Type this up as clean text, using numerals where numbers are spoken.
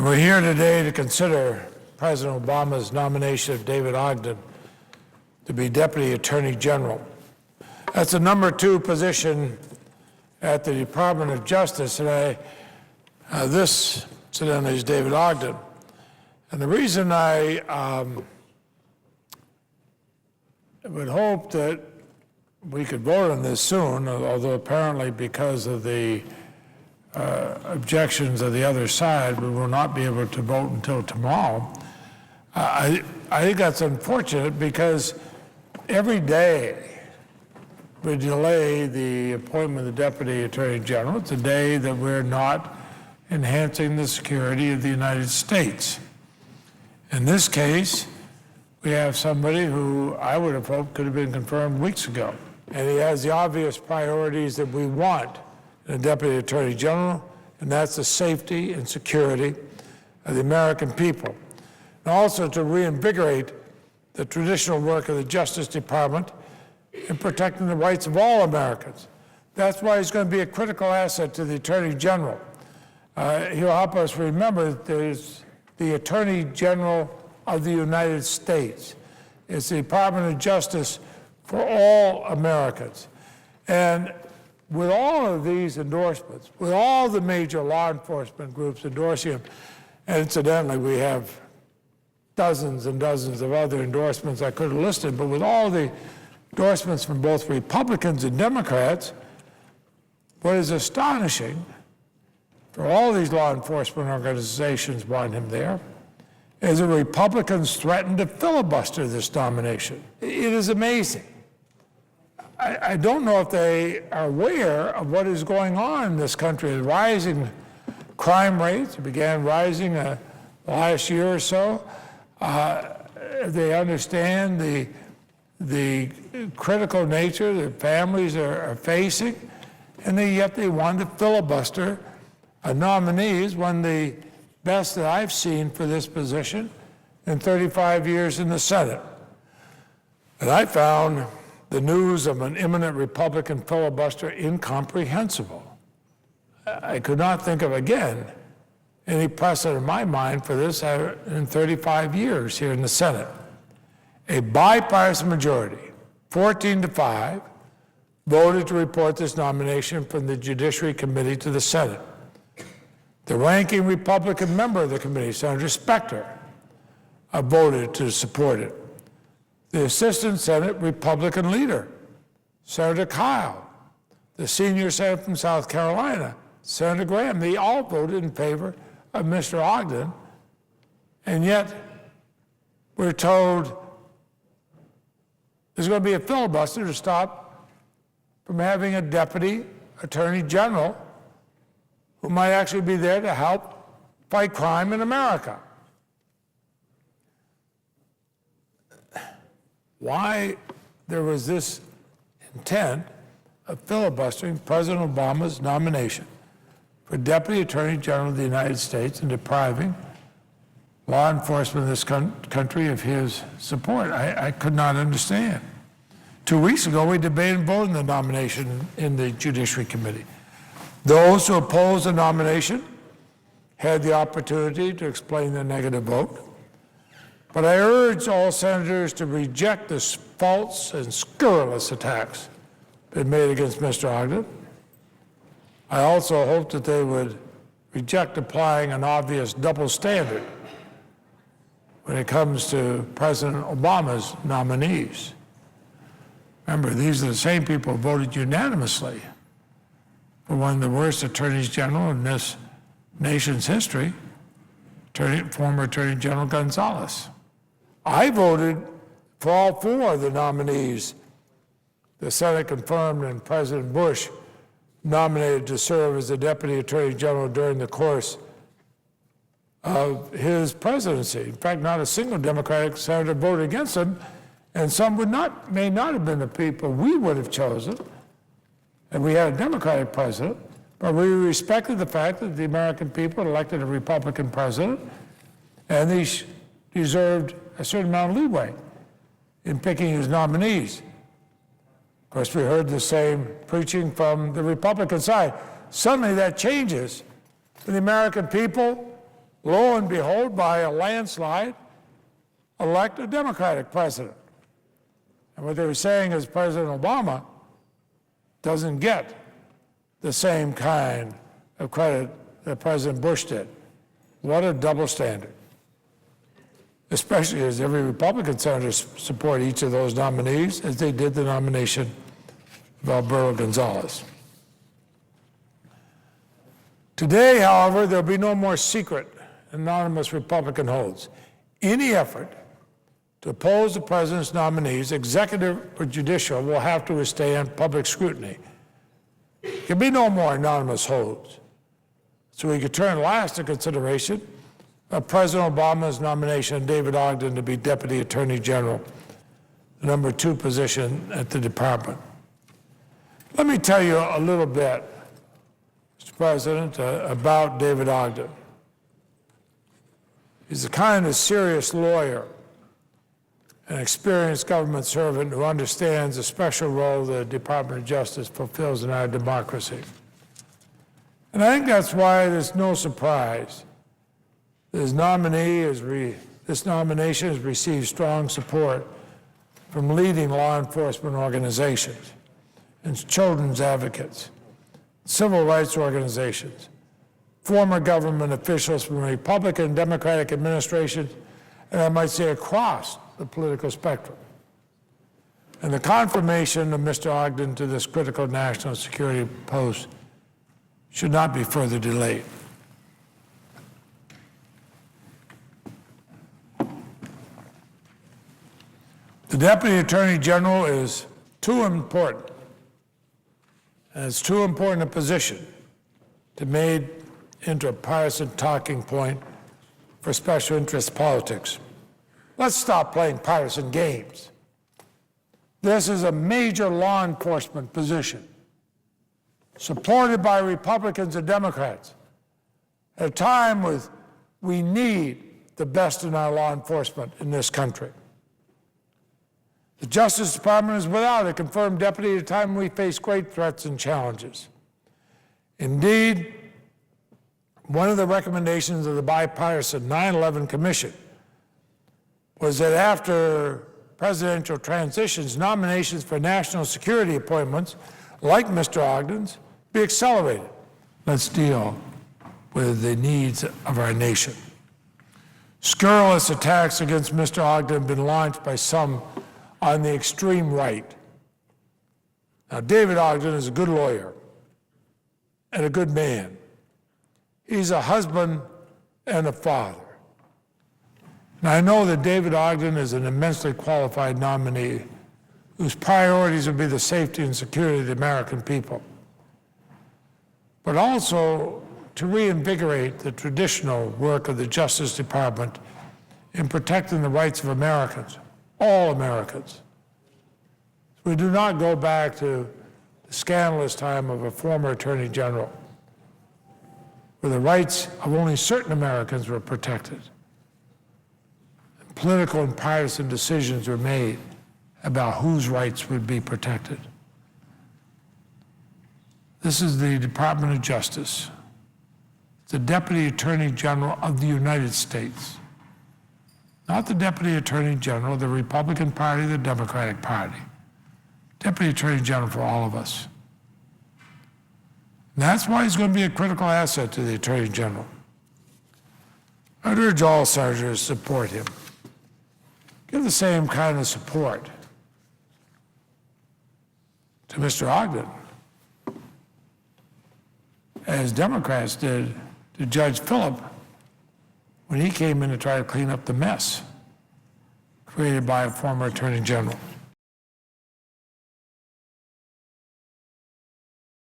And we're here today to consider President Obama's nomination of David Ogden to be Deputy Attorney General. That's the number 2 position at the Department of Justice, and this, incidentally, is David Ogden. And the reason I would hope that we could vote on this soon, although apparently because of the objections of the other side, we will not be able to vote until tomorrow. I think that's unfortunate because every day we delay the appointment of the Deputy Attorney General. It's a day that we're not enhancing the security of the United States. In this case, we have somebody who I would have hoped could have been confirmed weeks ago. And he has the obvious priorities that we want in a Deputy Attorney General, and that's the safety and security of the American people. And also to reinvigorate the traditional work of the Justice Department in protecting the rights of all Americans. That's why he's going to be a critical asset to the Attorney General. He'll help us remember that there's the Attorney General of the United States. It's the Department of Justice for all Americans. And with all of these endorsements, with all the major law enforcement groups endorsing him, and incidentally, we have dozens and dozens of other endorsements I could have listed, but with all the endorsements from both Republicans and Democrats, what is astonishing for all these law enforcement organizations want him there is the Republicans threatened to filibuster this nomination. It is amazing. I don't know if they are aware of what is going on in this country. The rising crime rates began rising last year or so. They understand the critical nature that families are facing, and yet they wanted to filibuster a nominee is one of the best that I've seen for this position in 35 years in the Senate. And I found the news of an imminent Republican filibuster incomprehensible. I could not think of, again, any precedent in my mind for this in 35 years here in the Senate. A bipartisan majority, 14-5, voted to report this nomination from the Judiciary Committee to the Senate. The ranking Republican member of the committee, Senator Specter, voted to support it. The Assistant Senate Republican leader, Senator Kyle, the senior senator from South Carolina, Senator Graham, they all voted in favor of Mr. Ogden, and yet we're told there's going to be a filibuster to stop from having a Deputy Attorney General who might actually be there to help fight crime in America. Why there was this intent of filibustering President Obama's nomination for Deputy Attorney General of the United States and depriving law enforcement in this country of his support, I could not understand. 2 weeks ago, we debated and voted on the nomination in the Judiciary Committee. Those who opposed the nomination had the opportunity to explain their negative vote. But I urge all senators to reject the false and scurrilous attacks that made against Mr. Ogden. I also hope that they would reject applying an obvious double standard when it comes to President Obama's nominees. Remember, these are the same people who voted unanimously for one of the worst attorneys general in this nation's history, former Attorney General Gonzalez. I voted for all 4 of the nominees the Senate confirmed and President Bush nominated to serve as the Deputy Attorney General during the course of his presidency. In fact, not a single Democratic senator voted against him, and some may not have been the people we would have chosen, and we had a Democratic president, but we respected the fact that the American people elected a Republican president, and they deserved a certain amount of leeway in picking his nominees. Of course, we heard the same preaching from the Republican side. Suddenly that changes. For the American people, lo and behold, by a landslide, elect a Democratic president. And what they were saying is President Obama doesn't get the same kind of credit that President Bush did. What a double standard. Especially as every Republican senator support each of those nominees, as they did the nomination of Alberto Gonzales. Today, however, there'll be no more secret, anonymous Republican holds. Any effort to oppose the president's nominees, executive or judicial, will have to withstand public scrutiny. There can be no more anonymous holds. So we could turn last to consideration of President Obama's nomination of David Ogden to be Deputy Attorney General, the number 2 position at the department. Let me tell you a little bit, Mr. President, about David Ogden. He's the kind of serious lawyer, an experienced government servant who understands the special role the Department of Justice fulfills in our democracy. And I think that's why there's no surprise this nomination has received strong support from leading law enforcement organizations and children's advocates, civil rights organizations, former government officials from Republican and Democratic administrations, and I might say across the political spectrum. And the confirmation of Mr. Ogden to this critical national security post should not be further delayed. The Deputy Attorney General is too important, and it's too important a position to be made into a partisan talking point for special interest politics. Let's stop playing partisan games. This is a major law enforcement position, supported by Republicans and Democrats, at a time when we need the best in our law enforcement in this country. The Justice Department is without a confirmed deputy at a time when we face great threats and challenges. Indeed, one of the recommendations of the bipartisan 9/11 Commission was that after presidential transitions, nominations for national security appointments, like Mr. Ogden's, be accelerated. Let's deal with the needs of our nation. Scurrilous attacks against Mr. Ogden have been launched by some on the extreme right. Now, David Ogden is a good lawyer and a good man. He's a husband and a father. And I know that David Ogden is an immensely qualified nominee whose priorities will be the safety and security of the American people, but also to reinvigorate the traditional work of the Justice Department in protecting the rights of Americans, all Americans. We do not go back to the scandalous time of a former Attorney General, where the rights of only certain Americans were protected. Political and partisan decisions were made about whose rights would be protected. This is the Department of Justice, the Deputy Attorney General of the United States, not the Deputy Attorney General of the Republican Party, the Democratic Party. Deputy Attorney General for all of us. And that's why he's going to be a critical asset to the Attorney General. I'd urge all senators to support him. Give the same kind of support to Mr. Ogden as Democrats did to Judge Phillip when he came in to try to clean up the mess created by a former Attorney General.